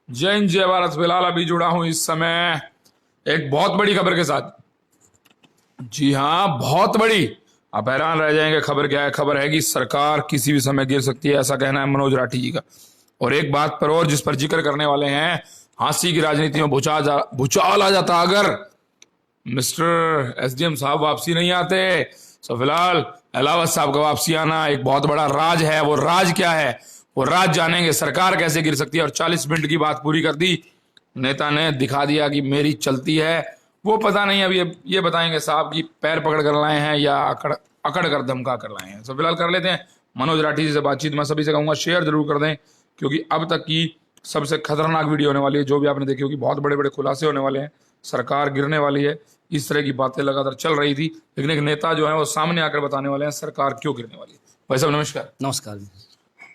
जय हिंद जय भारत। फिलहाल अभी जुड़ा हूं इस समय एक बहुत बड़ी खबर के साथ। जी हां, बहुत बड़ी। आप हैरान रह जाएंगे खबर क्या है। खबर है कि सरकार किसी भी समय गिर सकती है, ऐसा कहना है मनोज राठी जी का। और एक बात पर और जिस पर जिक्र करने वाले हैं, हांसी की राजनीति में भूचाल आ जाता अगर मिस्टर एसडीएम साहब वापसी नहीं आते। सो फिलहाल अलावत साहब का वापसी आना एक बहुत बड़ा राज है। वो राज क्या है, वो राज जानेंगे। सरकार कैसे गिर सकती है। और 40 मिनट की बात पूरी कर दी नेता ने, दिखा दिया कि मेरी चलती है। वो पता नहीं, अब ये बताएंगे साहब की पैर पकड़ कर लाए हैं या अकड़ कर धमका कर लाए हैं। सो फिलहाल कर लेते हैं मनोज राठी जी से बातचीत। मैं सभी से कहूंगा शेयर जरूर कर दें, क्योंकि अब तक की सबसे खतरनाक वीडियो होने वाली है। जो भी आपने देखी होगी, बहुत बड़े बड़े खुलासे होने वाले हैं, सरकार गिरने वाली है, इस तरह की बातें लगातार चल रही थी। लेकिन एक नेता जो है वो सामने आकर बताने वाले हैं सरकार क्यों गिरने वाली है। भाई साहब नमस्कार। नमस्कार।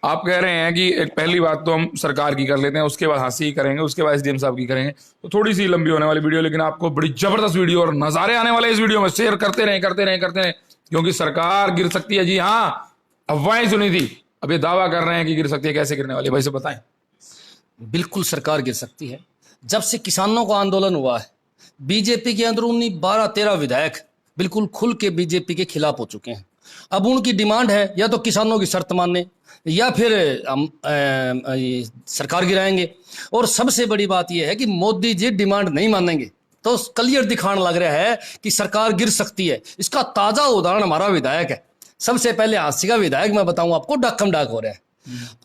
आप कह रहे हैं कि एक पहली बात तो हम सरकार की कर लेते हैं, उसके बाद हंसी करेंगे, उसके बाद एसडीएम साहब की करेंगे, तो थोड़ी सी लंबी होने वाली वीडियो, लेकिन आपको बड़ी जबरदस्त वीडियो और नजारे आने वाले इस वीडियो में। शेयर करते रहे, क्योंकि सरकार गिर सकती है। जी हाँ, अफवाहें सुनी थी, अब ये दावा कर रहे हैं कि गिर सकती है। कैसे गिरने वाली है भाई से बताएं। बिल्कुल सरकार गिर सकती है। जब से किसानों का आंदोलन हुआ है, बीजेपी के अंदरूनी 12-13 विधायक बिल्कुल खुल के बीजेपी के खिलाफ हो चुके हैं। अब उनकी डिमांड है या तो किसानों की शर्त मानने या फिर हम सरकार गिराएंगे। और सबसे बड़ी बात यह है कि मोदी जी डिमांड नहीं मानेंगे तो क्लियर दिखाने लग रहा है कि सरकार गिर सकती है। इसका ताजा उदाहरण हमारा विधायक है। सबसे पहले हांसी का विधायक मैं बताऊं आपको, डाकम डाक हो रहा है।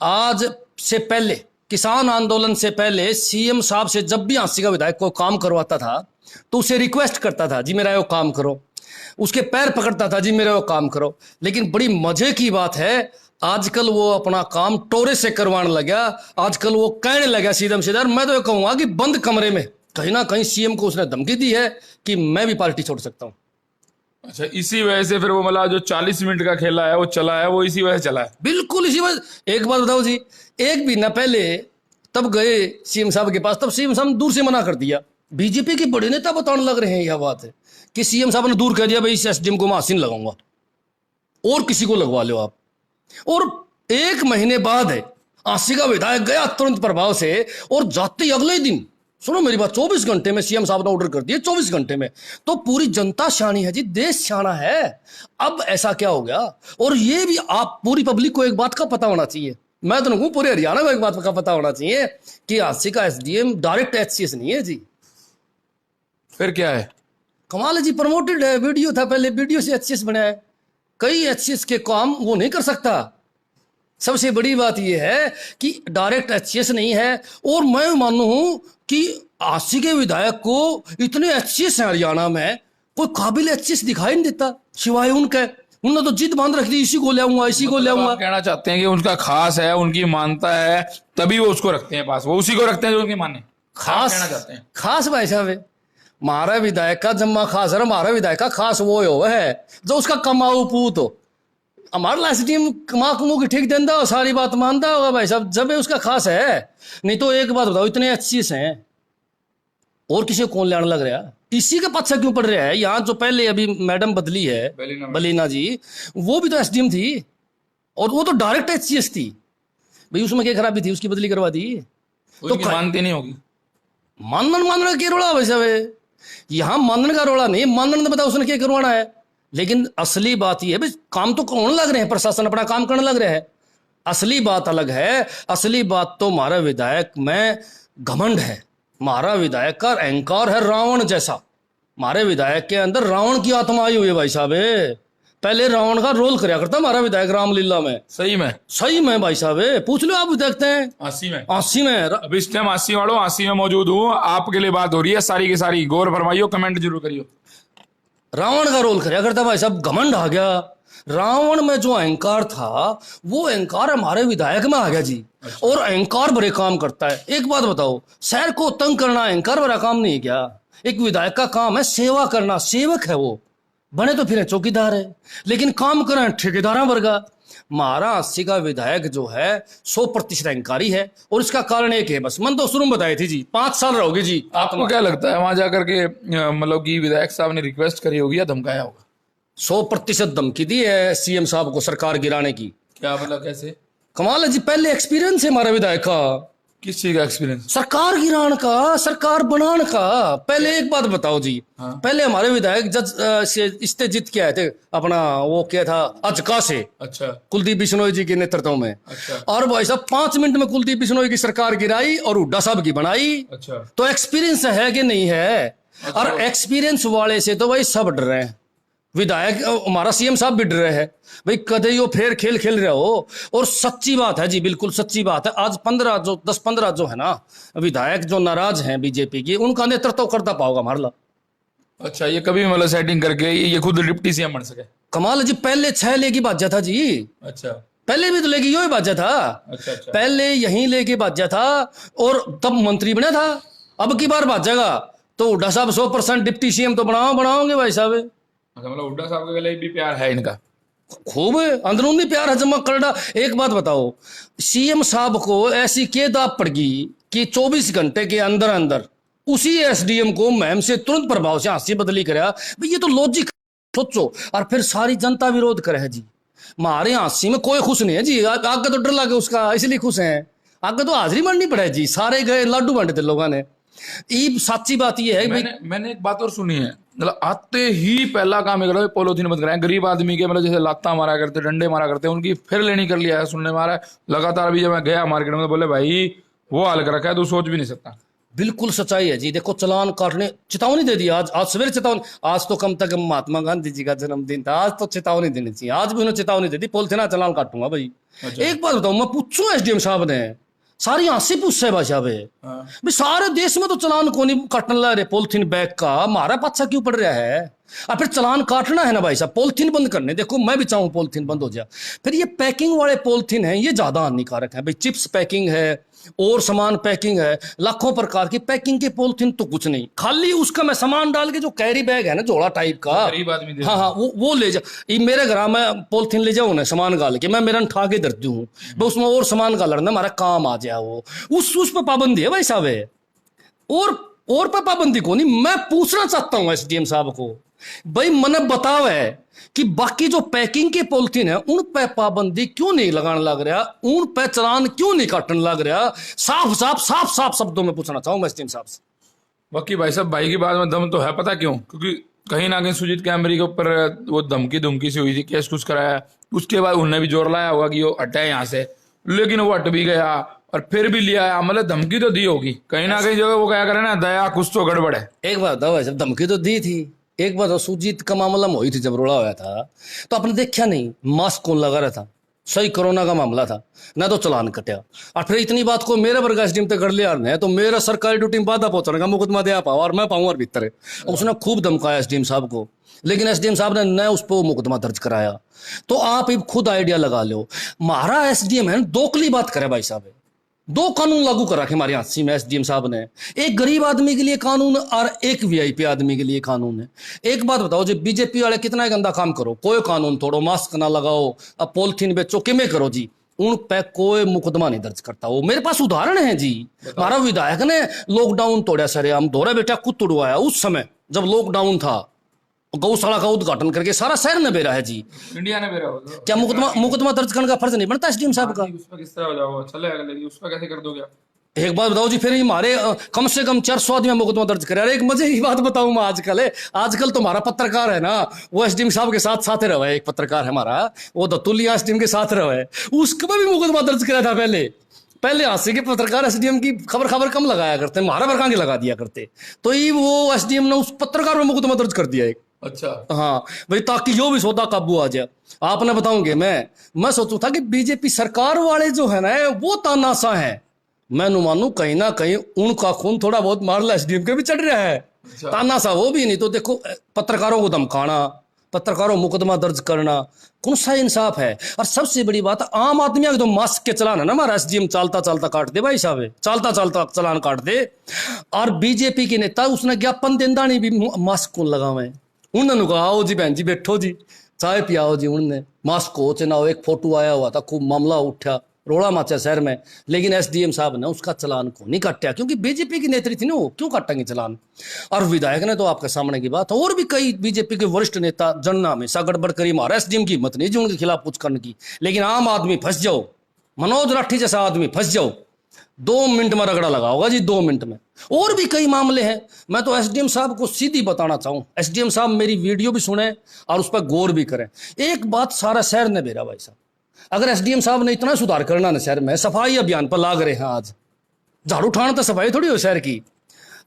आज से पहले, किसान आंदोलन से पहले, सीएम साहब से जब भी हांसी का विधायक को काम करवाता था तो उसे रिक्वेस्ट करता था, जी मेरा वो काम करो। उसके पैर पकड़ता था, जी मेरा वो काम करो। लेकिन बड़ी मजे की बात है, आजकल वो अपना काम टोरे से करवाने लगा। आजकल वो कहने लगा सीधम सीधा, मैं तो ये कहूंगा कि बंद कमरे में कहीं ना कहीं सीएम को उसने धमकी दी है कि मैं भी पार्टी छोड़ सकता हूं। अच्छा, इसी वजह से फिर वो मतलब जो 40 मिनट का खेला है वो चला है, वो इसी वजह से चला है। बिल्कुल इसी वजह। एक बात बताओ जी, एक महीना पहले तब गए सीएम साहब के पास, तब सीएम साहब ने दूर से मना कर दिया। बीजेपी के बड़े नेता बताने लग रहे हैं यह बात है कि सीएम साहब ने दूर कह दिया, भाई इस एसडीएम को मैं हसीन लगाऊंगा और किसी को लगवा लो आप। और एक महीने बाद है आसी का विधायक गया तुरंत प्रभाव से, और जाते ही अगले दिन, सुनो मेरी बात, 24 घंटे में सीएम साहब ने ऑर्डर कर दिया। 24 घंटे में तो पूरी जनता शानी है जी, देश शाना है। अब ऐसा क्या हो गया। और ये भी आप पूरी पब्लिक को एक बात का पता होना चाहिए, मैं तो नहीं, पूरे हरियाणा को एक बात का पता होना चाहिए कि हांसी का एसडीएम डायरेक्ट एचसीएस नहीं है जी। फिर क्या है? कमाल है जी, प्रमोटेड है। वीडियो था पहले, वीडियो से एचसीएस बना है। कई एचसीएस के काम वो नहीं कर सकता। सबसे बड़ी बात यह है कि डायरेक्ट एचसीएस नहीं है। और मैं मानूं कि हांसी के विधायक को इतने एचसीएस हैं हरियाणा में, कोई काबिल एचसीएस दिखाई नहीं देता सिवाय उनके। उन्होंने तो जिद बांध रख दी, इसी को ले आऊंगा, इसी को ले आऊंगा। कहना चाहते हैं कि उनका खास है, उनकी मानता है, तभी वो उसको रखते हैं पास, वो उसी को रखते हैं जो उनकी माने। खास कहना चाहते हैं खास भाई साहब है हमारा विधायक का जम्मा खास है। हमारा विधायक का खास वो है जो उसका कमाऊ पूत हो। हमारा लास्ट टीम कमा कमू की ठीक देंदा हो, सारी बात मानता होगा भाई साहब, जब उसका खास है। नहीं तो एक बात बताओ, इतने अच्छी हैं और किसी को कौन लेने लग रहा है, इसी के पीछे क्यों पड़ रहा है। यहाँ जो पहले अभी मैडम बदली है बलीना जी, वो भी तो एसडीएम थी और वो तो डायरेक्ट एचसीएस थी भाई। उसमें क्या खराबी थी, उसकी बदली करवा दी। तो मानती नहीं होगी। मानने का रोड़ा भाई साहब, यहाँ मानने का रोड़ा नहीं, मानने ने बताओ उसने क्या करवाना है। लेकिन असली बात यह है भाई, काम तो करने लग रहे हैं, प्रशासन अपना काम करने लग रहा है। असली बात अलग है। असली बात तो हमारा विधायक में घमंड है। हमारा विधायक का अहंकार है रावण जैसा। हमारे विधायक के अंदर रावण की आत्मा आई हुई है भाई साहब। पहले रावण का रोल कराया करता हमारा विधायक रामलीला में। सही में भाई साहब, पूछ लो, आप देखते हैं। 80 में अब इस टाइम 80 वालों 80 में मौजूद हूँ, आपके लिए बात हो रही है सारी की सारी। गौर फरमाइयो, कमेंट जरूर करियो। रावण का रोल कराया करता भाई साहब, घमंड आ गया। रावण में जो अहंकार था वो अहंकार हमारे विधायक में आ गया जी। और अहंकार भरे काम करता है। एक बात बताओ, शहर को तंग करना अहंकार भरा काम नहीं है क्या? एक विधायक का काम है सेवा करना, सेवक है वो। बने तो फिर चौकीदार है, लेकिन काम करें ठेकेदार वर्गा। हमारा 80 का विधायक जो है 100% अहंकारी है। और इसका कारण एक है, बस मन तो शुरू में बताई थी जी, 5 साल रहोगे जी। आपको क्या लगता है वहां जाकर के मतलब कि विधायक साहब ने रिक्वेस्ट करी होगी या धमकाया होगा? 100% धमकी दी है सीएम साहब को सरकार गिराने की। क्या मतलब, कैसे? कमाल है जी, पहले एक्सपीरियंस है हमारे विधायक का। किस चीज का एक्सपीरियंस? सरकार गिरान का, सरकार बनाने का। पहले एक बात बताओ जी, हाँ। पहले हमारे विधायक जज से इस्ते जीत के आए थे अपना, वो क्या था, अजका से, अच्छा कुलदीप बिश्नोई जी के नेतृत्व में। अच्छा और भाई साहब 5 मिनट में कुलदीप बिश्नोई की सरकार गिराई और हुड्डा साहब की बनाई। अच्छा तो एक्सपीरियंस है कि नहीं है? और एक्सपीरियंस वाले से तो भाई सब डर रहे हैं। विधायक हमारा सीएम साहब भी डर रहे हैं भाई, कदे यो फेर खेल खेल रहे हो। और सच्ची बात है जी, बिल्कुल सच्ची बात है। आज 10-15 जो है ना विधायक जो नाराज हैं बीजेपी की, उनका नेतृत्व करता पाओगा हमारा ला। अच्छा, ये कभी मतलब सेटिंग करके ये खुद डिप्टी सीएम बन सके? कमाल है जी। पहले 6 लेगी बाजा था जी, अच्छा पहले भी तो लेगी यो ही बाजा था। अच्छा अच्छा पहले यहीं लेके बाजा था और तब मंत्री बना था। अब की बार बाजेगा तो हुड्डा साहब 100% डिप्टी सीएम तो बनाओगे भाई साहब। अच्छा, मतलब हुड्डा साहब के लिए भी प्यार है इनका? खूब अंदरूनी प्यार है जमा करना। एक बात बताओ, सीएम साहब को ऐसी क्या दाप पड़ गई कि 24 घंटे के अंदर अंदर उसी एसडीएम को मैम से तुरंत प्रभाव से हांसी बदली कराया भाई? ये तो लॉजिक सोचो। और फिर सारी जनता विरोध करे है जी। हमारे हांसी में कोई खुश नहीं है जी। आगे तो डर लगे उसका, इसलिए खुश हैं। आगे तो हाजिरी माननी पड़े जी। सारे गए लाडू बांटे थे लोगों ने। ये सच्ची बात ये है भाई। मैंने एक बात और सुनी है, मतलब आते ही पहला काम ये करो, पॉलिथीन बंद कराएं। गरीब आदमी के मतलब जैसे लाता मारा करते, डंडे मारा करते, उनकी फिर लेनी कर लिया है सुनने में आ रहा है। लगातार भी जब मैं गया मार्केट में तो बोले भाई वो हाल कर रखा है, तू सोच भी नहीं सकता। बिल्कुल सच्चाई है जी। देखो चालान काटने, चेतावनी दे दी आज सवेरे चेतावनी। आज तो कम तक महात्मा गांधी जी का जन्मदिन था, आज तो चेतावनी देनी चाहिए। आज भी उन्होंने चेतावनी दे दी, पॉलिथीन चालान काटूंगा भाई। अच्छा। एक बात बताऊं, मैं पूछूं एसडीएम साहब ने, सारी हंसी पूछे भाई साहब हाँ। भाई सारे देश में तो चलान को नहीं काटने लग रहे पॉलिथीन बैग का, हमारा पाछा क्यों पड़ रहा है? और फिर चलान काटना है ना भाई साहब, पॉलिथीन बंद करने। देखो मैं भी चाहूँ पॉलिथीन बंद हो जाए। फिर ये पैकिंग वाले पॉलिथीन है, ये ज्यादा हानिकारक है भाई। चिप्स पैकिंग है और सामान पैकिंग है, लाखों प्रकार की पैकिंग के पॉलिथीन तो कुछ नहीं। खाली उसका मैं सामान डाल के जो कैरी बैग है ना, झोला टाइप का, गरीब आदमी दे हाँ हाँ वो ले जा। ये मेरे घर में पॉलिथीन ले जाओ ना, सामान गाल के मैं मेरा ठा के धरती हूँ भाई, उसमें और सामान गाल ना हमारा काम आ जाए। वो उस पर पाबंदी है भाई साहब है। और पे पाबंदी को नहीं। मैं पूछना चाहता हूँ एसडीएम साहब को, भाई मने बताओ है कि बाकी जो पैकिंग के पॉलिथीन है उन पे पाबंदी क्यों नहीं लगाने लग रहा, उन पे चलान क्यों नहीं काटने लग रहा? साफ शब्दों में पूछना चाहूँ मैं एसडीएम साहब से। बाकी भाई साहब, भाई की बात में दम तो है, पता क्यों? क्योंकि कहीं ना कहीं सुजीत कैमरी के ऊपर वो धमकी से हुई थी, केस कुछ कराया, उसके बाद उन्होंने भी जोर लाया होगा कि वो हटे यहाँ से, लेकिन वो हट भी गया और फिर भी लिया आया। मतलब धमकी तो दी होगी कहीं ना कहीं, जो वो क्या करे ना, दया कुछ तो गड़बड़ है। एक बात बताओ भाई, धमकी तो दी थी। एक बात सुजीत का मामला में हुई थी, जब रोड़ा हुआ था तो आपने देखा नहीं मास्क कौन लगा रहा था? सही कोरोना का मामला था ना, तो चलान कटिया। और फिर इतनी बात को मेरे वर्ग एसडीएम तक कर लिया है तो मेरा सरकारी ड्यूटी में बाधा पहुंचने का मुकदमा दिया पाओ और मैं पाऊँ और भीतर है। उसने खूब धमकाया एसडीएम साहब को, लेकिन एसडीएम साहब ने न उस पर मुकदमा दर्ज कराया। तो आप खुद आइडिया लगा लो, हमारा एसडीएम है दोकली बात करे भाई साहब। 2 कानून लागू कर रखे हमारे हाथ में एसडीएम साहब ने, एक गरीब आदमी के लिए कानून और एक वीआईपी आदमी के लिए कानून है। एक बात बताओ, जो बीजेपी वाले कितना ही गंदा काम करो, कोई कानून तोड़ो, मास्क ना लगाओ, अब पॉलिथीन बेचो, किमे करो जी, उन पे कोई मुकदमा नहीं दर्ज करता। वो मेरे पास उदाहरण है जी। हमारा विधायक ने लॉकडाउन तोड़ा सरे, हम धोरा बेटा खुद तोड़वाया उस समय जब लॉकडाउन था। गौशाला का उद्घाटन करके सारा शहर ने बेरा है जी। इंडिया ने मेरा होगा क्या मुकदमा दर्ज करने का फर्ज नहीं बनता एसडीएम साहब का? उस पर किस तरह हो जाओ चलेगा, लेकिन उस पर कैसे कर दोगे? एक बात बताओ जी, फिर हमारे कम से कम 400 आदमी मुकदमा दर्ज करे। अरे एक मजे की बात बताऊं मैं, आजकल तो हमारा पत्रकार है ना, वो एसडीएम साहब के साथ रहा है। एक पत्रकार है हमारा, वो दत्तुलिया एसडीएम के साथ रहा है, उसका भी मुकदमा दर्ज कराया था। पहले हास्य के पत्रकार एसडीएम की खबर कम लगाया करते, हमारा भड़का के लगा दिया करते। तो ये वो एसडीएम ने उस पत्रकार पर मुकदमा दर्ज कर दिया एक। अच्छा हाँ भाई, ताकि जो भी सौदा काबू आ जाए। आपने बताऊंगे, मैं सोचू था कि बीजेपी सरकार वाले जो है ना वो तानाशाह है। मैं मानू कहीं ना कहीं उनका खून थोड़ा बहुत मारला एसडीएम के भी चढ़ रहा है। अच्छा। तानाशाह वो भी नहीं तो देखो, पत्रकारों को धमकाना, पत्रकारों मुकदमा दर्ज करना, कौन सा इंसाफ है? और सबसे बड़ी बात, आम आदमी का तो मास्क के चलान है ना, हमारा एसडीएम चालता काट दे भाई साहब, चालता चलान काट दे। और बीजेपी के नेता उसने ज्ञापन देंदा नहीं भी मास्क कौन लगावे। उन्होंने कहा आओ जी बहन जी बैठो जी, चाय पियाओ जी। उन्होंने मास्क हो चे ना हो, एक फोटो आया हुआ था, खूब मामला उठा, रोड़ा माचा शहर में, लेकिन एसडीएम साहब ने उसका चलान को नहीं काटा, क्योंकि बीजेपी की नेत्री थी ना, वो क्यों काटेंगे चलान? और विधायक ने तो आपके सामने की बात, और भी कई बीजेपी के वरिष्ठ नेता जनना में गड़बड़ करी, हमारा एसडीएम की हिम्मत नहीं जी उनके खिलाफ कुछ करने की। लेकिन आम आदमी फंस जाओ, मनोज राठी जैसा आदमी फंस जाओ, 2 मिनट में रगड़ा लगा होगा जी, 2 मिनट में। और भी कई मामले हैं। मैं तो एसडीएम साहब को सीधी बताना चाहूँ, एसडीएम साहब मेरी वीडियो भी सुने और उस पर गौर भी करें। एक बात सारा शहर ने बेरा भाई साहब, अगर एसडीएम साहब ने इतना सुधार करना ना शहर में, सफाई अभियान पर लाग रहे हैं आज। झाड़ू उठाना तो सफाई थोड़ी हो शहर की,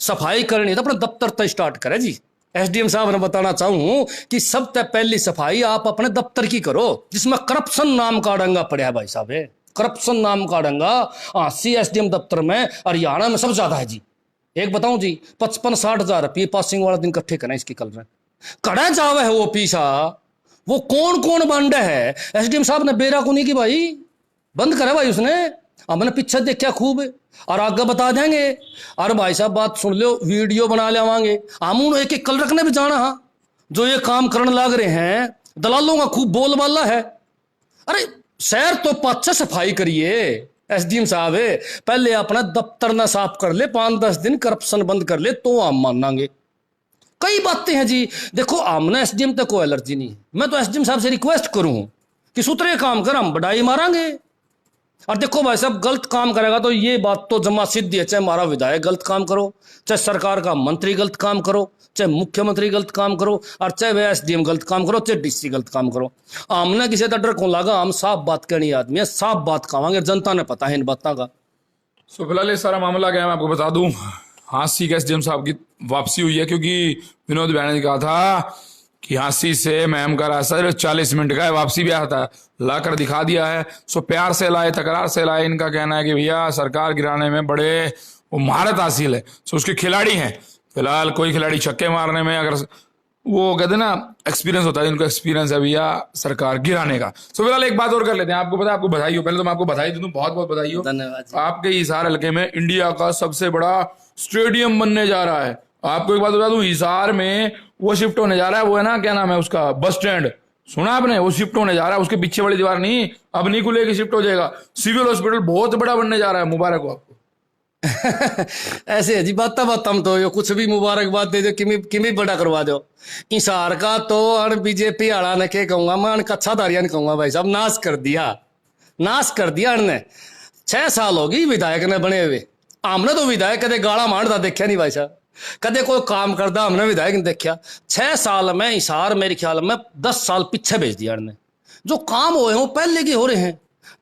सफाई करनी तो अपने दफ्तर तक स्टार्ट करे जी। एसडीएम साहब ने बताना चाहूं कि सबसे पहली सफाई आप अपने दफ्तर की करो, जिसमें करप्शन नाम का डंगा पड़ा है भाई साहब। करप्शन नाम का डंगा एसडीएम दफ्तर में हरियाणा में सब ज्यादा है जी। एक बताऊं जी, 55-60 हजार रुपये पासिंग वाला दिन इकट्ठे करें इसकी कल में कड़ा जावे है वो पीसा। वो कौन कौन बंड है, एसडीएम साहब ने बेरा को नहीं की भाई, बंद करे भाई उसने। हमने पीछे देखा खूब और आगे बता देंगे। और भाई साहब बात सुन लो, वीडियो बना लेवांगे हम, एक एक कल रखने भी जाना। हाँ, जो ये काम करने लग रहे हैं दलालों का खूब बोलबाला है। अरे शहर तो पाछे सफाई करिए एसडीएम साहब, पहले अपना दफ्तर ना साफ कर ले, 5-10 दिन करप्शन बंद कर ले तो हम मानांगे। कई बातें हैं जी। देखो हमने एसडीएम तक कोई एलर्जी नहीं है, मैं तो एसडीएम साहब से रिक्वेस्ट करूं कि सुथरे काम कर, हम बढ़ाई मारांगे। और देखो भाई साहब, गलत काम करेगा तो ये बात तो जमा सिद्ध है, चाहे हमारा विधायक गलत काम करो, चाहे सरकार का मंत्री गलत काम करो, चाहे मुख्यमंत्री गलत काम करो, और चाहे वह एसडीएम गलत काम करो, चाहे डीसी गलत काम करो। हमने किसी का डर कौन लगा, हम साफ बात करनी आदमी है, साफ बात कहांगे, जनता ने पता है इन बातों का। सो फिलहाल ये सारा मामला क्या है मैं आपको बता दूं। हाँसी के एसडीएम साहब की वापसी हुई है, क्योंकि विनोद बैनर्जी ने कहा था कि हाँसी से मैम का रास्ता 40 मिनट का है, वापसी भी आया था, लाकर दिखा दिया है। सो प्यार से लाए, तकरार से लाए। इनका कहना है कि भैया सरकार गिराने में बड़े वो महारत हासिल है, सो उसके खिलाड़ी हैं। फिलहाल कोई खिलाड़ी छक्के मारने में, अगर वो कहते ना एक्सपीरियंस होता है, इनको एक्सपीरियंस है भैया सरकार गिराने का। सो फिलहाल एक बात और कर लेते हैं। आपको पता है, आपको बधाई हो, पहले तो मैं आपको बधाई दूं, बहुत बहुत बधाई हो। धन्यवाद। आपके हिसार हल्के में इंडिया का सबसे बड़ा स्टेडियम बनने जा रहा है। आपको एक बात बता दूं, हिसार में वो शिफ्ट होने जा रहा है, वो है ना क्या नाम है उसका, बस स्टैंड, सुना आपने? वो शिफ्ट होने जा रहा है, उसके पीछे वाली दीवार नहीं, अब नहीं खुलेगी, शिफ्ट हो जाएगा। सिविल हॉस्पिटल बहुत बड़ा बनने जा रहा है, मुबारक हो आपको। ऐसे है जी, बात हम तो यो कुछ भी मुबारकबाद दे दो, किमी बड़ा करवा दो। हिसार का तो अन बीजेपी आड़ा ने के कहूंगा मैं, अन कच्छाधारिया ने कहूंगा भाई साहब, नाश कर दिया अन ने। 6 साल होगी विधायक ने बने हुए, हमने तो विधायक कदे गाड़ा मारता देखा नहीं भाई साहब, कदे कोई काम करता हमने विधायक नहीं देखा। 6 साल में हिसार मेरे ख्याल में 10 साल पीछे भेज दिया ने। जो काम हुए हैं पहले के हो रहे हैं,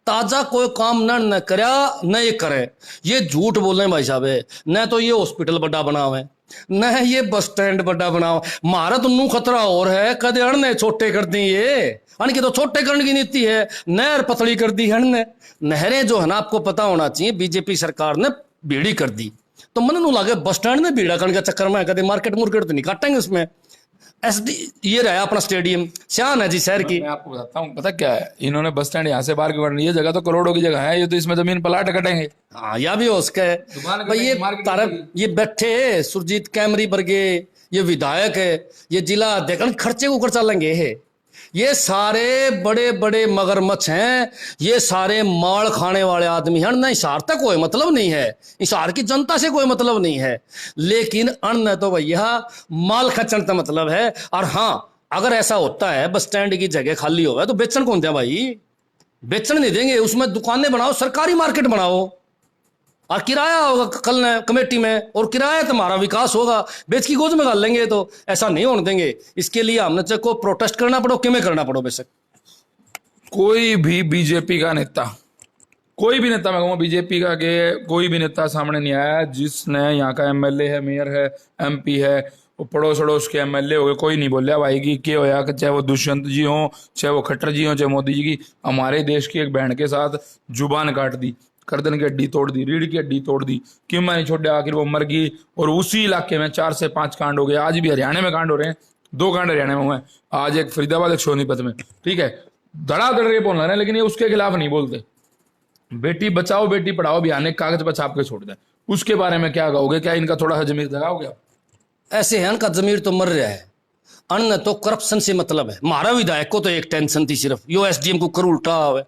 ताजा कोई काम न करया न ये करे। ये झूठ बोल रहे हैं भाई साहब, न तो ये हॉस्पिटल बड़ा बना हुआ है, न ये बस स्टैंड बड़ा बना हुआ। मारा तो नू खतरा और है, कदे अण छोटे कर दी, ये अण की तो छोटे करने की नीति है, नहर पतली कर दी है। नहरें जो है ना, आपको पता होना चाहिए, बीजेपी सरकार ने बीड़ी कर दी, तो मन नू लगे बस स्टैंड में बीड़ा करने के चक्कर में कदे मार्केट मुर्केट तो नहीं काटेंगे उसमें। एसडी ये रहा अपना स्टेडियम, शान है जी शहर की। मैं आपको बताता हूँ, पता क्या है, इन्होंने बस स्टैंड यहाँ से बाहर क्यों करनी, ये जगह तो करोड़ों की जगह है, ये तो इसमें जमीन प्लाट कटेंगे। हाँ, या भी हो उसका है भाई। ये तारा ये बैठे सुरजीत कैमरी वर्गे, ये विधायक है, ये जिला अध्यक्ष, खर्चे को कर चलेंगे है। ये सारे बड़े बड़े मगरमच्छ हैं, ये सारे माल खाने वाले आदमी हैं। ना हिसार तक कोई मतलब नहीं है, हिसार की जनता से कोई मतलब नहीं है, लेकिन अन्न तो भैया माल खचन का मतलब है। और हाँ, अगर ऐसा होता है बस स्टैंड की जगह खाली हो गया तो बेचन कौन दिया भाई, बेचन नहीं देंगे, उसमें दुकानें बनाओ, सरकारी मार्केट बनाओ, और किराया होगा कल कमेटी में, और किराया तुम्हारा विकास होगा, बेच की गोद में डाल लेंगे। तो ऐसा नहीं होने देंगे। इसके लिए हमने चाहे को प्रोटेस्ट करना पड़ो, किमें करना पड़ो, बेशक कोई भी बीजेपी का नेता, कोई भी नेता, मैं कहूँगा बीजेपी का के कोई भी नेता सामने नहीं आया जिसने यहाँ का एमएलए है, मेयर है, एमपी है, वो पड़ोस अड़ोस के एमएलए हो गए, कोई नहीं बोलिया भाई की क्या होया, चाहे वो दुष्यंत जी हो, चाहे वो खट्टर जी हो, चाहे मोदी जी की हमारे देश की एक बहन के साथ जुबान काट दी, गर्दन की हड्डी तोड़ दी, रीढ़ की हड्डी तोड़ दी, क्यों मैं नहीं छोड़ा, आखिर वो मर गई। और उसी इलाके में 4 से 5 कांड हो गए, आज भी हरियाणा में कांड हो रहे हैं, 2 कांड हरियाणा में हुए हैं, आज एक फरीदाबाद, एक सोनीपत में, ठीक है, धड़ाधड़ के बोल रहे हैं, लेकिन ये उसके खिलाफ नहीं बोलते। बेटी बचाओ बेटी पढ़ाओ भी आने कागज पर छाप के छोड़ दें, उसके बारे में क्या कहोगे? क्या इनका थोड़ा सा जमीर जगाओगे आप? ऐसे है, इनका जमीर तो मर रहा है। अन्न तो करप्शन से मतलब है। हमारा विधायक को तो एक टेंशन थी सिर्फ, यो एसडीएम को कर उल्टा हुआ,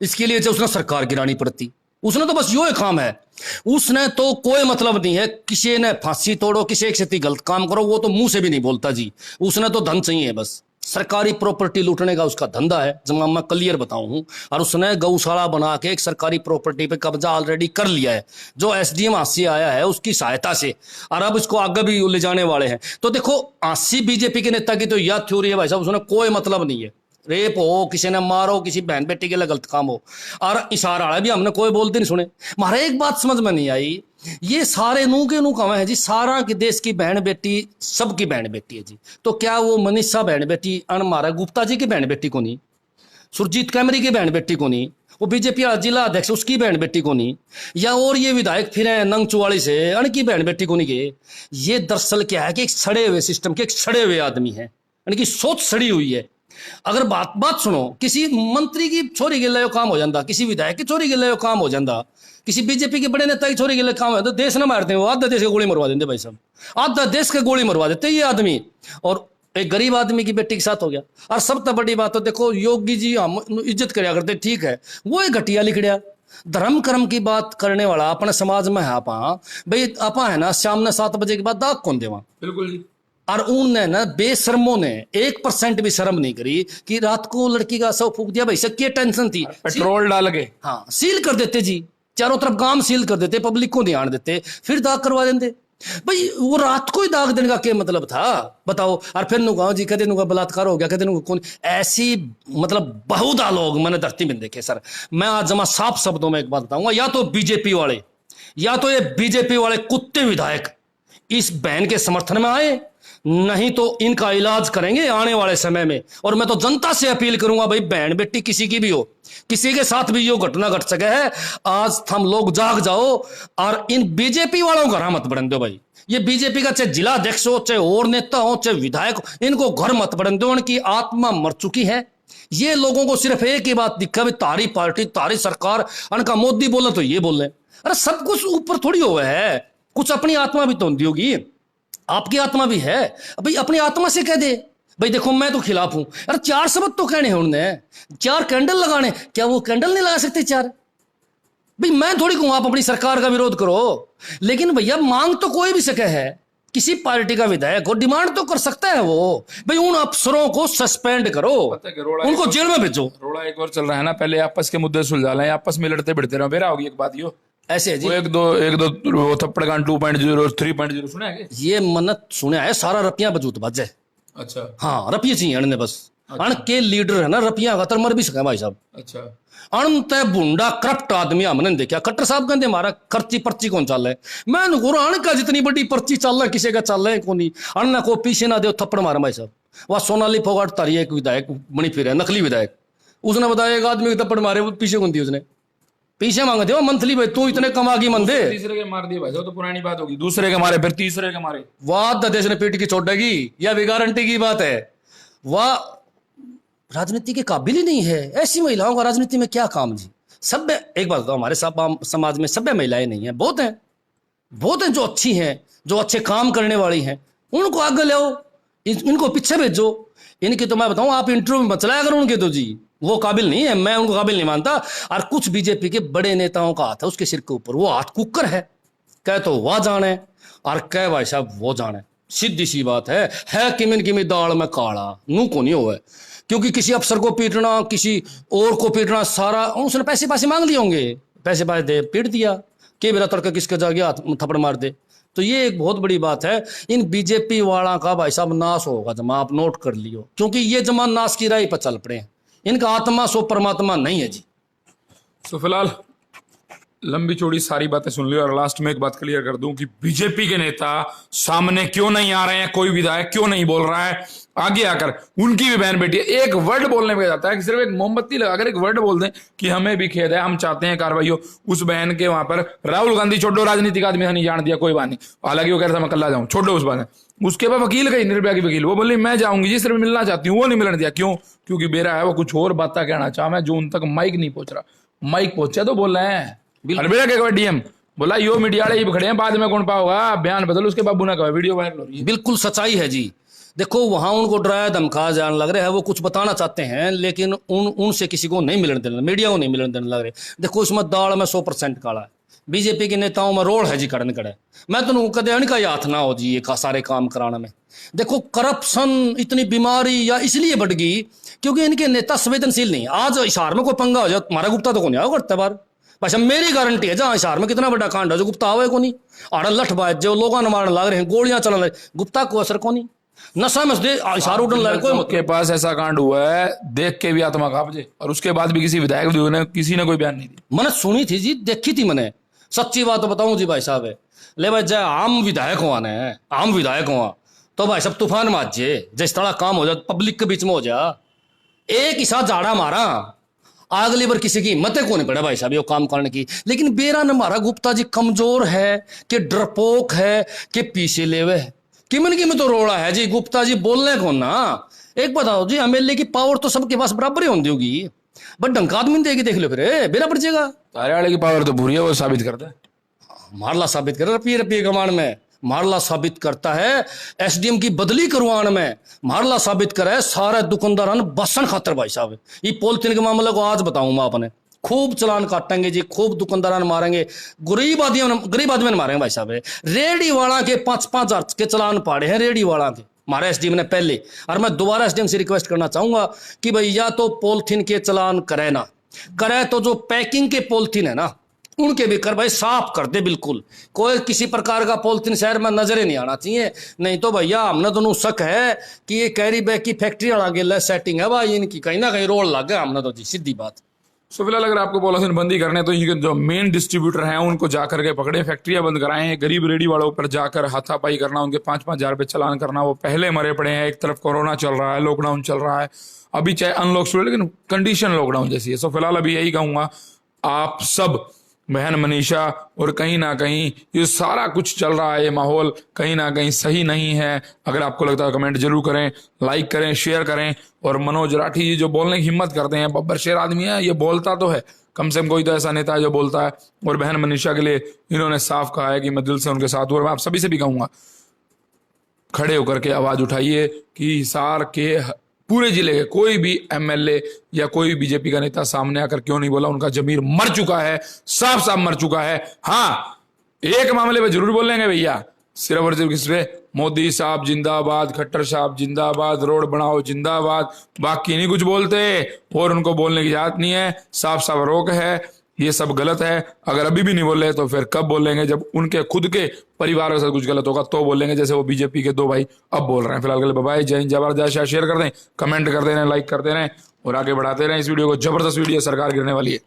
इसके लिए उसने सरकार गिरानी पड़ती। उसने तो बस यो काम है, उसने तो कोई मतलब नहीं है किसी ने फांसी तोड़ो, किसी एक से गलत काम करो, वो तो मुंह से भी नहीं बोलता जी। उसने तो धन चाहिए बस, सरकारी प्रॉपर्टी लूटने का उसका धंधा है, जमा मैं क्लियर बताऊं हूं। और उसने गौशाला बना के एक सरकारी प्रॉपर्टी पे कब्जा ऑलरेडी कर लिया है, जो एसडीएम आसी आया है उसकी सहायता से, और अब इसको आगे भी ले जाने वाले हैं। तो देखो, आसी बीजेपी के नेता की तो यह थ्योरी है भाई साहब, उसने कोई मतलब नहीं है। रेप हो, किसी ने मारो, किसी बहन बेटी के लिए गलत काम हो, और इशारा वाला भी हमने कोई बोलते नहीं सुने। हमारे एक बात समझ में नहीं आई, ये सारे नू के नू कहाँ है जी? सारा के देश की बहन बेटी सबकी बहन बेटी है जी। तो क्या वो मनीषा बहन बेटी हमारा गुप्ता जी की बहन बेटी को नहीं, सुरजीत कैमरी की बहन बेटी को नहीं, वो बीजेपी जिला अध्यक्ष उसकी बहन बेटी को नहीं, या और ये विधायक फिर नंग चुवाड़ी से अनकी बहन बेटी को नहीं गए? ये दरअसल क्या है कि एक सड़े हुए सिस्टम के एक सड़े हुए आदमी है, इनकी सोच सड़ी हुई है। अगर बात सुनो, किसी मंत्री की छोरी के लिए काम हो जाता, किसी विधायक की छोरी के लिए काम हो जाता, किसी बीजेपी के बड़े नेता की छोरी के लिए काम हो जाता, देश ना मारते हैं वो, आधा देश के गोली मरवा देते भाई साहब, आधा देश के गोली मरवा देते ये आदमी। और एक गरीब आदमी की बेटी के साथ हो गया। और सबसे बड़ी बात तो देखो, योगी जी हम इज्जत करया करते, ठीक है, वो एक घटिया लिख दिया। धर्म कर्म की बात करने वाला अपने समाज में है आपा भाई, आपा है ना, शाम ने 7 बजे के बाद दाग कौन देवा? बिल्कुल जी। और उनने ना बेशर्मों ने 1% भी शर्म नहीं करी कि रात को लड़की का शव फूक दिया। भाई सब क्या टेंशन थी? पेट्रोल डाल के हाँ, सील कर देते जी, चारों तरफ गांव सील कर देते, पब्लिक को ध्यान देते, फिर दाग करवा देते। भाई वो रात को ही दाग देने का क्या मतलब था बताओ? और फिर नुगाओ जी कहते नुगा बलात्कार हो गया, कहते नुगा कौन, ऐसी मतलब बहुधा लोग मैंने धरती में देखे सर। मैं आज जमा साफ शब्दों में एक बात बताऊंगा, या तो बीजेपी वाले, या तो ये बीजेपी वाले कुत्ते विधायक इस बहन के समर्थन में आए, नहीं तो इनका इलाज करेंगे आने वाले समय में। और मैं तो जनता से अपील करूंगा, भाई बहन बेटी किसी की भी हो, किसी के साथ भी यो घटना घट सके है, आज हम लोग जाग जाओ और इन बीजेपी वालों का घर मत बढ़न दो भाई। ये बीजेपी का चाहे जिला अध्यक्ष हो, चाहे और नेता हो, चाहे विधायक हो, इनको घर मत बढ़न दो, उनकी आत्मा मर चुकी है। ये लोगों को सिर्फ एक ही बात दिखा, तारी पार्टी तारी सरकार, उनका मोदी बोले तो ये बोले। अरे सब कुछ ऊपर थोड़ी हुआ है, कुछ अपनी आत्मा भी तो होगी, आपकी आत्मा भी है भाई। अपनी आत्मा से कह दे भाई देखो मैं तो खिलाफ हूं। अरे 4 शब्द तो कहने हैं उन्होंने, 4 कैंडल लगाने, क्या वो कैंडल नहीं लगा सकते 4? भाई मैं थोड़ी कहूं आप अपनी सरकार का विरोध करो, लेकिन भैया मांग तो कोई भी सके है, किसी पार्टी का विधायक हो डिमांड तो कर सकता है वो, भाई उन अफसरों को सस्पेंड करो, उनको जेल में भेजो। रोड़ा एक और चल रहा है ना, पहले आपस के मुद्दे सुलझा लें, आपस में लड़ते भिड़ते रहो, मेरा होगी एक बात यो ऐसे है जी। वो एक दो वो थप्पड़ कांड 2.0 3.0 सुना है? ये मन्नत सुना है, सारा रपिया बजूत बजे। अच्छा हाँ, रपिया चाहिए अण ने बस। अण के लीडर है ना रपिया का, तर मर भी सके भाई साहब। अच्छा अण तय भुंडा करप्ट आदमी हमने देखा। खट्टर साहब कहते हमारा खर्ची पर्ची कौन चल है, मैं अण का जितनी बड़ी पर्ची चल रहा है किसी का चल रहा है कौन, अण ना को पीछे ना दे थप्पड़ मारा भाई साहब। वह सोनाली फोगाट तारी एक विधायक बनी फिर है, नकली विधायक, उसने बताया एक आदमी को थप्पड़ मारे, वो पीछे कौन थी, उसने पीछे मांगे थे मंथली, भाई तू इतने कमा की मंदे, तीसरे के मार दिए भाई साहब, तो पुरानी बात होगी, दूसरे के मारे फिर तीसरे के मारे, वाह देश ने पीठ की छोड़ेगी, यह भी गारंटी की बात है। वाह राजनीति के काबिल ही नहीं है, ऐसी महिलाओं का राजनीति में क्या काम जी? सभ्य एक बात बताओ, हमारे समाज में सभ्य महिलाएं नहीं है, बहुत हैं जो अच्छी हैं, जो अच्छे काम करने वाली हैं, उनको आगे ले आओ, इनको पीछे भेजो। इनकी तो मैं बताऊं, आप इंटरव्यू में चलाया करो उनके, तो जी वो काबिल नहीं है, मैं उनको काबिल नहीं मानता। और कुछ बीजेपी के बड़े नेताओं का हाथ है उसके सिर के ऊपर, वो हाथ कुकर है, कह तो वह जाने और कह भाई साहब वो जाने, सीधी सी बात है किमिन किमी दाल में काला नू को नहीं हुआ। क्योंकि किसी अफसर को पीटना, किसी और को पीटना, सारा उसने पैसे मांग लिए होंगे, पैसे दे पीट दिया, के मेरा तड़का किसके जा गया थप्पड़ मार दे। तो ये एक बहुत बड़ी बात है, इन बीजेपी वाला का भाई साहब नाश होगा जमा, आप नोट कर लियो, क्योंकि ये जमा नाश की राह पर चल पड़े हैं, इनका आत्मा सो परमात्मा नहीं है जी। तो फिलहाल लंबी चौड़ी सारी बातें सुन ली, और लास्ट में एक बात क्लियर कर दूं कि बीजेपी के नेता सामने क्यों नहीं आ रहे हैं, कोई विधायक क्यों नहीं बोल रहा है आगे आकर, उनकी भी बहन बेटी है, एक वर्ड बोलने में जाता है कि सिर्फ एक मोमबत्ती लगाकर एक वर्ड बोल दें कि हमें भी खेद है, हम चाहते हैं कार्रवाई हो, उस बहन के वहां पर राहुल गांधी छोड़ो, राजनीतिक आदमी नहीं जान दिया, कोई बात नहीं, हालांकि वो कह रहा था मैं कल्ला जाऊं, छोड़ो उस बात। उसके बाद वकील गई, निर्भया की वकील, वो बोली मैं जाऊंगी जी, सिर्फ मिलना चाहती हूँ, वो नहीं मिलने दिया। क्यों? क्योंकि बेरा है वो कुछ और बात कहना चाह, मैं जो उन तक माइक नहीं पहुंच रहा, माइक पहुंचा तो बोल रहे हैं। बेरा क्या डीएम बोला यो मीडिया वाले खड़े हैं, बाद में कौन पाओगा, बयान बदल, उसके बाबू ने कहा वीडियो वायरल हो रही है। बिल्कुल सच्चाई है जी। देखो वहां उनको डराया धमकाया जाने लग रहे हैं, वो कुछ बताना चाहते हैं लेकिन उनसे किसी को नहीं मिलने देना, मीडिया को नहीं मिलने देने लग रहे। देखो इसमें दाल में 100% काला है, बीजेपी के नेताओं में रोल है जी कड़न कड़े। मैं तो कदे इनका ही हाथ ना हो जी ये सारे काम कराने में। देखो करप्शन इतनी बीमारी या इसलिए बढ़ गई क्योंकि इनके नेता संवेदनशील नहीं। आज हिसार में कोई पंगा हो जाए हमारा गुप्ता तो को नहीं आओ करता बार। बस मेरी गारंटी है जहां हिसार में कितना बड़ा कांड हो जो गुप्ता आवे को नहीं। आड़ा लठ बाज जो लोगों ने मारने लग रहे हैं, गोलियां चलने लगे, गुप्ता को असर को नहीं। नशा में हिसार उठने लगे कोई के पास ऐसा कांड हुआ है देख के भी आत्मा कांप जाए, और उसके बाद भी किसी विधायक ने किसी ने कोई बयान नहीं दिया। मैंने सुनी थी जी, देखी थी मैंने। सच्ची बात तो बताऊं जी भाई साहब है, ले भाई जय आम विधायक हुआ ने, आम विधायक हुआ तो भाई सब तूफान माजे जिस तरह काम हो जाए पब्लिक के बीच में हो जा। एक ही साथ झाड़ा मारा अगली बार किसी की हिम्मत को नहीं पड़ा भाई साहब ये काम करने की। लेकिन बेरा न मारा गुप्ता जी कमजोर है कि डरपोक है कि पीछे लेवे है कि में तो रोड़ा है जी। गुप्ता जी बोलने को ना एक बताओ जी, एमएलए की पावर तो सबके पास बराबर ही होती होगी, बट डंका आदमी देगी देख लो फिर बेरा पड़ जाएगा। तारे वाले की पावर तो बुरी है, वो साबित करता है। मारला साबित करे रुपये रुपये कमान में, मारला साबित करता है एसडीएम की बदली करवाने में, मारला साबित करे सारे दुकानदार बसन खातर भाई साहब। ये पॉलिथीन के मामले को आज बताऊं मैं आपने, खूब चलान काटेंगे जी, खूब दुकानदार मारेंगे, गरीब आदमी ने मारेंगे भाई साहब। रेडी वाला के 5-5 हजार के चलान पाड़े हैं रेडी वाला के हमारे एसडीएम ने पहले। और मैं दोबारा एसडीएम से रिक्वेस्ट करना चाहूंगा कि भाई या तो पॉलिथीन के चलान करे ना करे तो जो पैकिंग के पॉलिथीन है ना उनके भी कर भाई, साफ कर दे बिल्कुल। कोई किसी प्रकार का पॉलिथीन शहर में नजर ही नहीं आना चाहिए। नहीं तो भैया हमने दोनों शक है कि ये कैरी बैग की फैक्ट्री वाला गेला सेटिंग है भाई इनकी, कहीं ना कहीं रोड लग गया हमने तो जी, सीधी बात। सो फिलहाल अगर आपको पॉलिथीन बंदी करने तो ये जो मेन डिस्ट्रीब्यूटर हैं उनको जाकर के पकड़े, फैक्ट्रियां बंद कराएं, गरीब रेडी वालों पर जाकर हाथापाई करना, उनके 5-5 हजार रुपये चलान करना। वो पहले मरे पड़े हैं, एक तरफ कोरोना चल रहा है, लॉकडाउन चल रहा है, अभी चाहे अनलॉक शुरू लेकिन कंडीशन लॉकडाउन जैसी है। सो फिलहाल अभी यही कहूंगा आप सब बहन मनीषा, और कहीं ना कहीं ये सारा कुछ चल रहा है, ये माहौल कहीं ना कहीं सही नहीं है। अगर आपको लगता है कमेंट जरूर करें, लाइक करें, शेयर करें। और मनोज राठी जी जो बोलने की हिम्मत करते हैं, बब्बर शेर आदमी है, ये बोलता तो है, कम से कम कोई तो ऐसा नेता है जो बोलता है। और बहन मनीषा के लिए इन्होंने साफ कहा है कि मैं दिल से उनके साथ हूं। और मैं आप सभी से भी कहूंगा खड़े होकर के आवाज उठाइए कि हिसार के पूरे जिले के कोई भी एमएलए या कोई भी बीजेपी का नेता सामने आकर क्यों नहीं बोला। उनका जमीर मर चुका है, साफ साफ मर चुका है। हाँ एक मामले पे जरूर बोलेंगे भैया, सिर्फ और सिर्फ किस पे, मोदी साहब जिंदाबाद, खट्टर साहब जिंदाबाद, रोड बनाओ जिंदाबाद, बाकी नहीं कुछ बोलते। और उनको बोलने की इजाजत नहीं है, साफ साफ रोक है, ये सब गलत है। अगर अभी भी नहीं बोल रहे तो फिर कब बोलेंगे, जब उनके खुद के परिवार के साथ कुछ गलत होगा तो बोलेंगे, जैसे वो बीजेपी के 2 भाई अब बोल रहे हैं। फिलहाल बाय, जय हिंद, जबरदस्त, शेयर कर दें, कमेंट कर दें, लाइक कर दे रहे हैं और आगे बढ़ाते रहें इस वीडियो को। जबरदस्त वीडियो, सरकार गिरने वाली है।